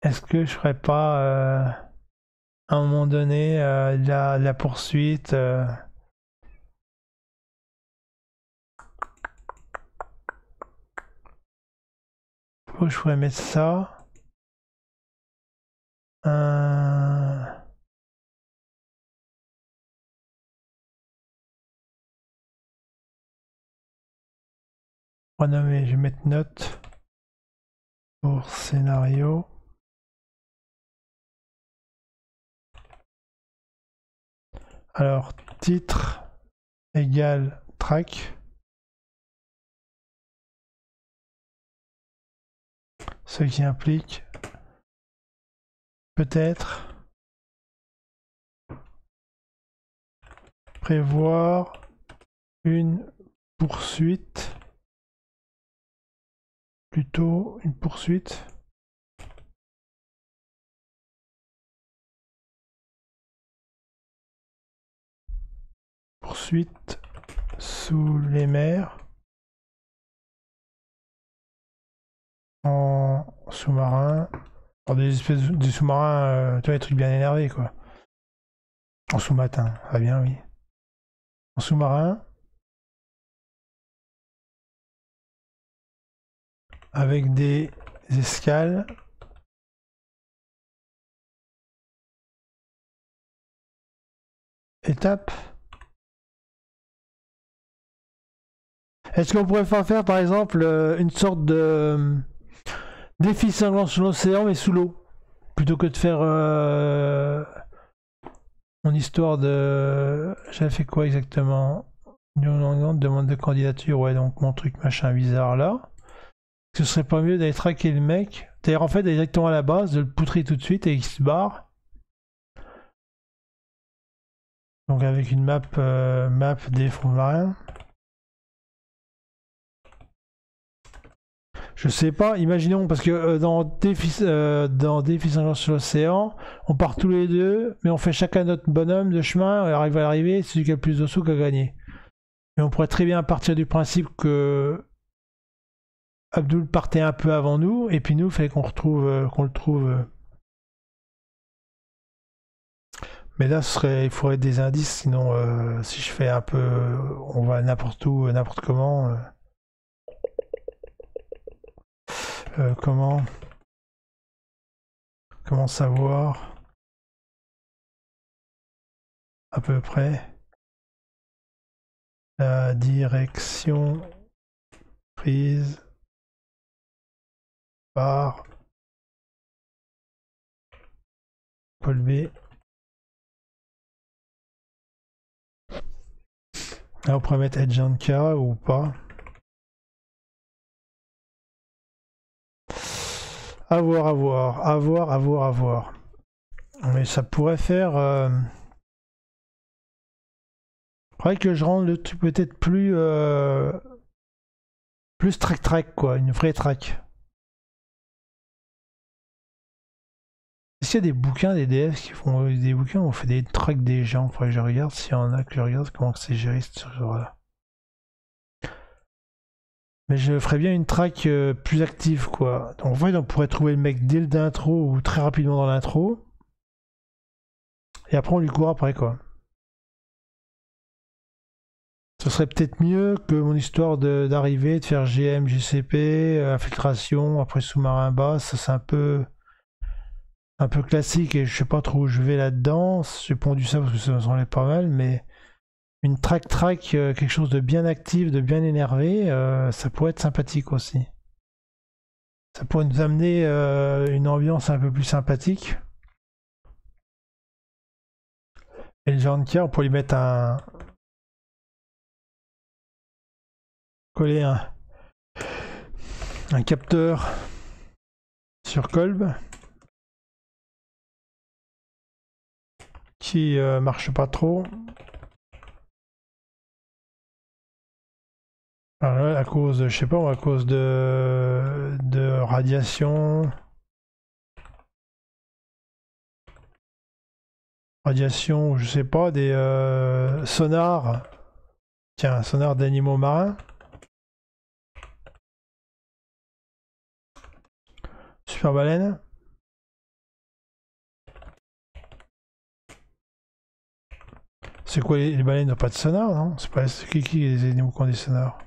Est-ce que je ferais pas à un moment donné la poursuite Faut que je pourrais mettre ça. Renommer, je vais mettre note pour scénario. Alors, titre égale track. Ce qui implique peut-être prévoir une poursuite, plutôt une poursuite sous les mers en sous-marin, des espèces de sous-marins, tu vois, des trucs bien énervés quoi. En sous-matin, va bien, oui. En sous-marin, avec des escales étape. Est-ce qu'on pourrait faire par exemple une sorte de défi cinglant sur l'océan mais sous l'eau, plutôt que de faire mon histoire de... J'avais fait quoi exactement? Demande de candidature, ouais, donc mon truc machin bizarre là. Ce serait pas mieux d'aller traquer le mec, c'est-à-dire en fait d'aller directement à la base, de le poutrer tout de suite et il se barre. Donc avec une map des fonds marins. Je sais pas, imaginons, parce que dans Défi 50 sur l'océan, on part tous les deux, mais on fait chacun notre bonhomme de chemin, on arrive à l'arrivée, c'est celui qui a le plus de sous qui a gagné. Mais on pourrait très bien partir du principe que Abdul partait un peu avant nous, et puis nous, il fallait qu'on le trouve. Mais là, il faudrait des indices, sinon si je fais un peu, on va n'importe où, n'importe comment. Comment savoir à peu près la direction prise par Paul B. Là, on pourrait mettre Edjanka ou pas. À voir. Mais ça pourrait faire Faudrait que je rende le truc peut-être plus track quoi, une vraie track. Est-ce qu'il y a des bouquins des devs qui font des bouquins où on fait des tracks des gens? Faudrait que je regarde s'il y en a, que je regarde comment c'est géré ce genre-là. Mais je ferais bien une track plus active quoi. Donc en fait on pourrait trouver le mec dès l'intro ou très rapidement dans l'intro. Et après on lui court après quoi. Ce serait peut-être mieux que mon histoire d'arriver, de faire GM, GCP, infiltration, après sous-marin bas, ça c'est un peu classique et je sais pas trop où je vais là-dedans. J'ai pondu ça parce que ça me semblait pas mal, mais une track quelque chose de bien actif, de bien énervé, ça pourrait être sympathique aussi. Ça pourrait nous amener une ambiance un peu plus sympathique. Et le genre de cas, on pourrait lui mettre coller un capteur sur Kolb qui marche pas trop. Alors là, à cause, je sais pas, à cause de radiation. Radiation, je sais pas, des sonars. Tiens, un sonar d'animaux marins. Super baleine. C'est quoi les baleines n'ont pas de sonar, non? C'est pas qui les animaux qui ont des sonars?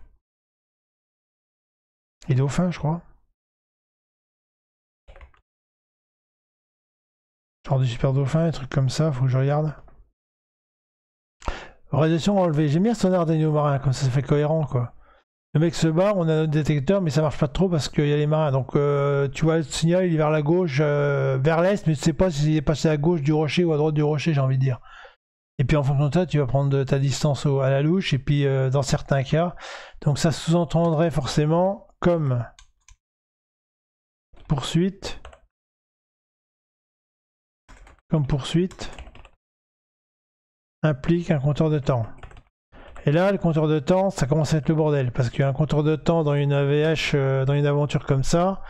Les dauphins, je crois. Genre du super dauphin, des trucs comme ça, faut que je regarde. Radiation enlevée. J'aime bien le sonar d'animaux marins, comme ça fait cohérent quoi. Le mec se barre, on a notre détecteur, mais ça marche pas trop parce qu'il y a les marins. Donc tu vois le signal, il est vers la gauche, vers l'est, mais tu sais pas s'il est passé à gauche du rocher ou à droite du rocher, j'ai envie de dire. Et puis en fonction de ça, tu vas prendre ta distance à la louche, et puis dans certains cas. Donc ça sous-entendrait forcément comme poursuite. Comme poursuite implique un compteur de temps. Et là, le compteur de temps, ça commence à être le bordel, parce qu'il y a un compteur de temps dans une AVH, dans une aventure comme ça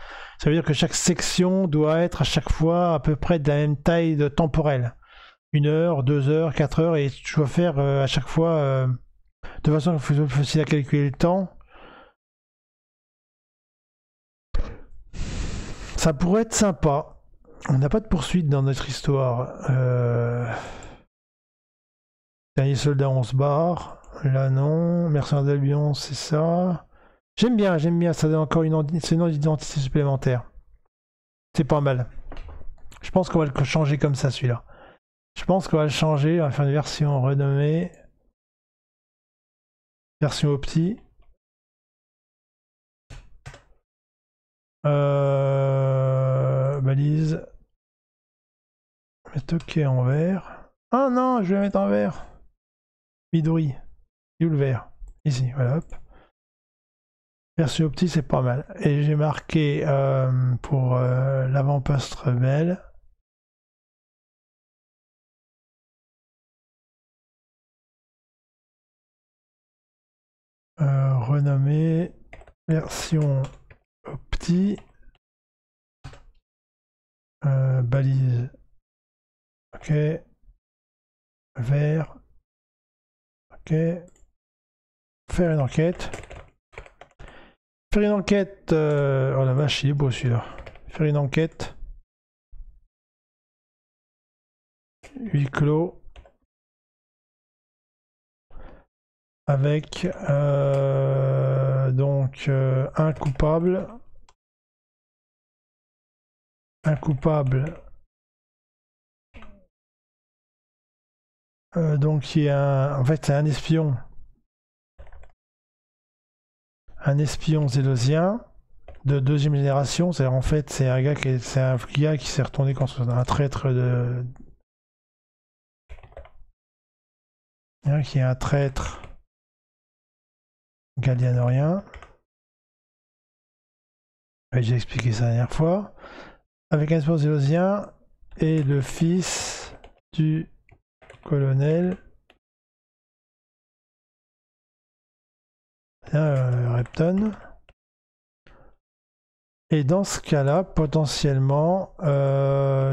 veut dire que chaque section doit être à chaque fois à peu près de la même taille de temporelle. 1 heure, 2 heures, 4 heures, et tu dois faire à chaque fois de façon facile à calculer le temps. Ça pourrait être sympa. On n'a pas de poursuite dans notre histoire. Dernier soldat, on se barre. Là, non. Mercenaire d'Albion, c'est ça. J'aime bien, ça donne encore une identité supplémentaire. C'est pas mal. Je pense qu'on va le changer comme ça, celui-là. Je pense qu'on va le changer. On va faire une version renommée. Version opti. Balise. Mettre OK en vert. Ah non, je vais la mettre en vert. Midori. Et où le vert? Ici, voilà, hop. Version opti, c'est pas mal. Et j'ai marqué pour l'avant-poste rebelle. Renommé version opti. Balise. OK. Vert. OK. Faire une enquête. Faire une enquête. Oh la vache, il est beau celui-là. Faire une enquête. Huis clos. Avec donc un coupable. Un coupable. Donc qui est en fait c'est un espion. Un espion zélosien de 2e génération. C'est en fait c'est un gars qui s'est retourné contre un traître de. Qui est un traître gallianorien. J'ai expliqué ça la dernière fois. Avec un espion zélosien et le fils du colonel bien, Repton. Et dans ce cas-là, potentiellement,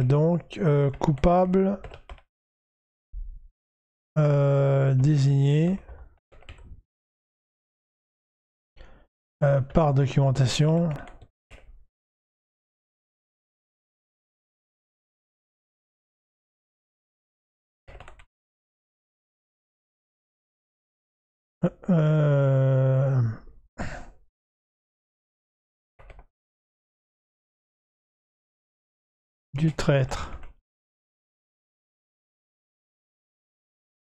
donc, coupable désigné par documentation. Du traître.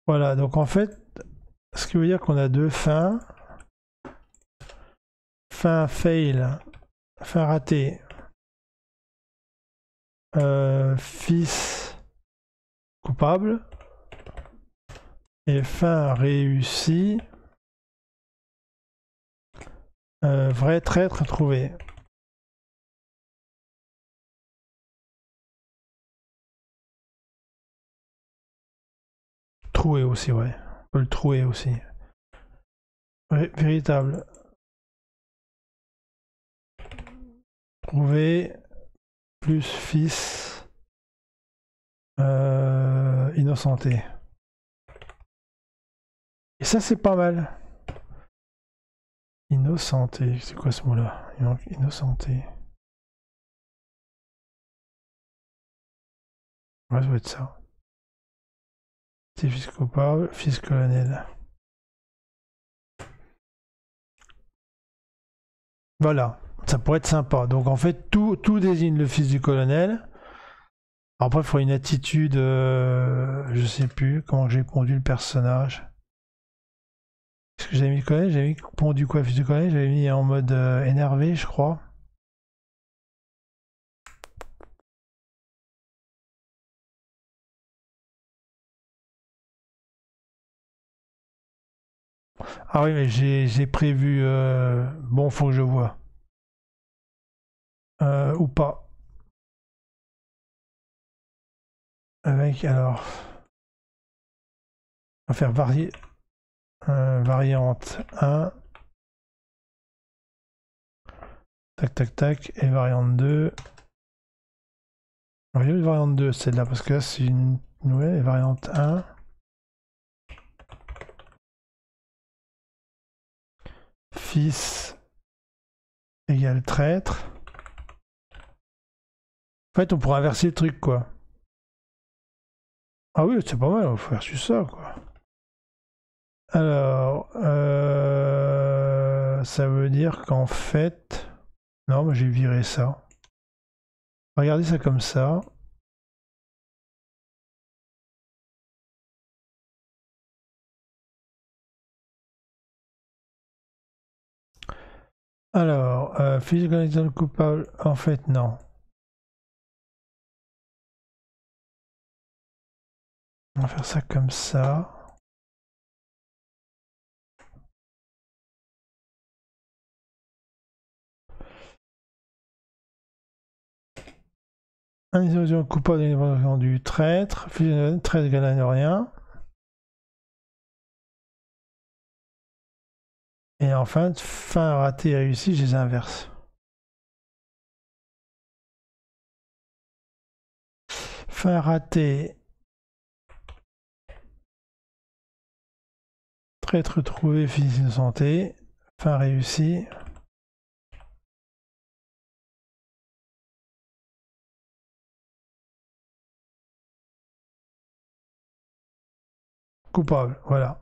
Voilà, donc en fait, ce qui veut dire qu'on a deux fins. Fin fail, fin raté. Fils coupable. Et fin réussi. Vrai traître trouvé. Troué aussi, ouais. On peut le trouver aussi. Véritable. Trouvé. Plus fils. Innocenté. Et ça, c'est pas mal. Innocenté. C'est quoi ce mot-là? Innocenté. Ouais, ça doit être ça. C'est fils coupable, fils colonel. Voilà, ça pourrait être sympa. Donc en fait, tout désigne le fils du colonel. Après, il faut une attitude, je sais plus comment j'ai pondu le personnage. Est-ce que j'avais mis le colonel? J'avais mis pondu quoi, fils du colonel? J'avais mis en mode énervé, je crois. Ah oui, mais j'ai prévu. Bon, faut que je vois. Ou pas. Avec, alors. On va faire variante 1. Tac, tac, tac. Et variante 2. On va une variante 2, celle-là, parce que là, c'est une nouvelle. Et variante 1. Fils égale traître. En fait, on pourra inverser le truc, quoi. Ah oui, c'est pas mal, on va faire juste ça, quoi. Alors, ça veut dire qu'en fait... Non, mais j'ai viré ça. Regardez ça comme ça. Alors, physical coupable, en fait, non. On va faire ça comme ça. Individuel coupable d'intervention du traître. Traître égale à rien. Et enfin, fin ratée et réussie, je les inverse. Fin ratée. Traître trouvé, fils de santé. Fin réussie. Coupable, voilà.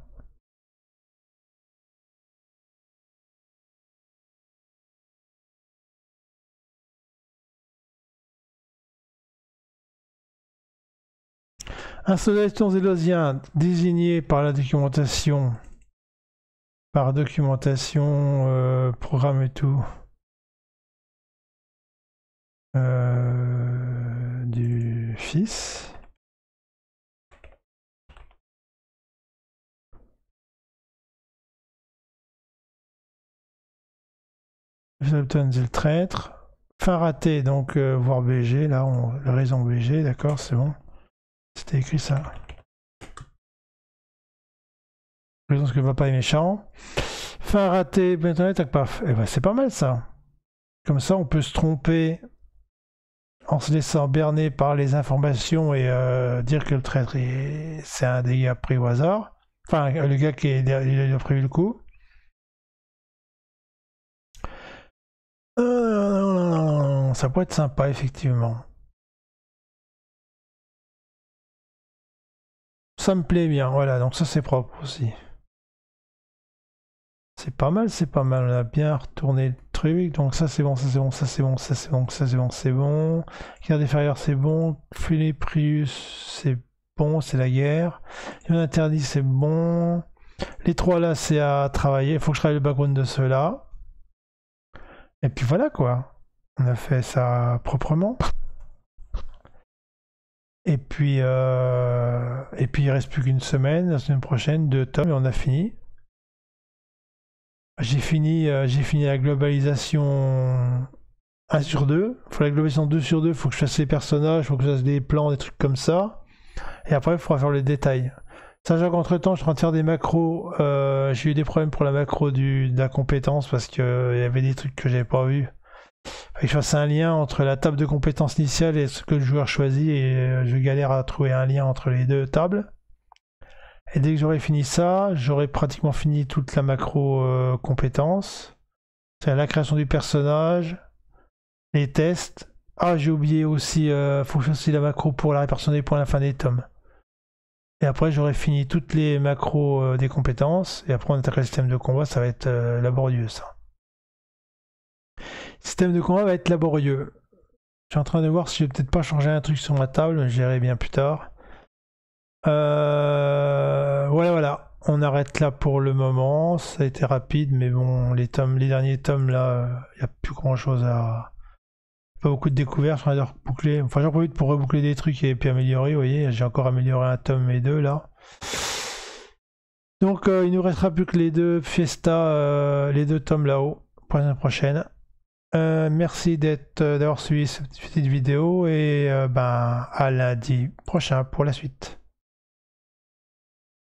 Installation zélosien désigné par la documentation, programme et tout, du fils. Zoltan, c'est le traître. Fin raté, donc voir BG, là, la raison BG, d'accord, c'est bon. C'était écrit ça. Raison que papa est méchant. Fin raté, maintenant tac paf. Et ben c'est pas mal ça. Comme ça on peut se tromper en se laissant berner par les informations et dire que le traître c'est un des gars pris au hasard. Enfin le gars qui il a prévu le coup. Ça pourrait être sympa effectivement. Ça me plaît bien, voilà, donc ça c'est propre aussi. C'est pas mal, c'est pas mal. On a bien retourné le truc. Donc ça c'est bon, ça c'est bon, ça c'est bon, ça c'est bon, ça c'est bon, c'est bon. Garde inférieur c'est bon. Filet Prius c'est bon, c'est la guerre. Ion interdit c'est bon. Les trois là c'est à travailler. Il faut que je travaille le background de ceux-là. Et puis voilà quoi. On a fait ça proprement. Et puis il reste plus qu'une semaine. La semaine prochaine, 2 tomes et on a fini. J'ai fini la globalisation 1 sur 2. Faut la globalisation 2 sur 2, faut que je fasse les personnages, faut que je fasse des plans, des trucs comme ça. Et après, il faudra faire les détails. Sachant qu'entre temps, je suis en train de faire des macros. J'ai eu des problèmes pour la macro de la compétence parce qu'il y avait des trucs que j'avais pas vus. Fallait que je fasse un lien entre la table de compétences initiale et ce que le joueur choisit. Et je galère à trouver un lien entre les deux tables. Et dès que j'aurai fini ça, j'aurai pratiquement fini toute la macro compétence. C'est la création du personnage, les tests. Ah, j'ai oublié aussi, faut que je fasse aussi la macro pour la répartition des points à la fin des tomes. Et après, j'aurai fini toutes les macros des compétences. Et après, on attaquera le système de combat, ça va être laborieux ça. Le système de combat va être laborieux. Je suis en train de voir si je vais peut-être pas changer un truc sur ma table, je verrai bien plus tard. Voilà. On arrête là pour le moment. Ça a été rapide, mais bon, les derniers tomes là, il n'y a plus grand chose à. Pas beaucoup de découvertes. Je suis en train de reboucler. Enfin, j'en profite pour reboucler des trucs et puis améliorer. Vous voyez, j'ai encore amélioré un tome et 2 là. Donc, il nous restera plus que les deux Fiesta, les 2 tomes là-haut pour la semaine prochaine. Merci d'avoir suivi cette petite vidéo et à lundi prochain pour la suite.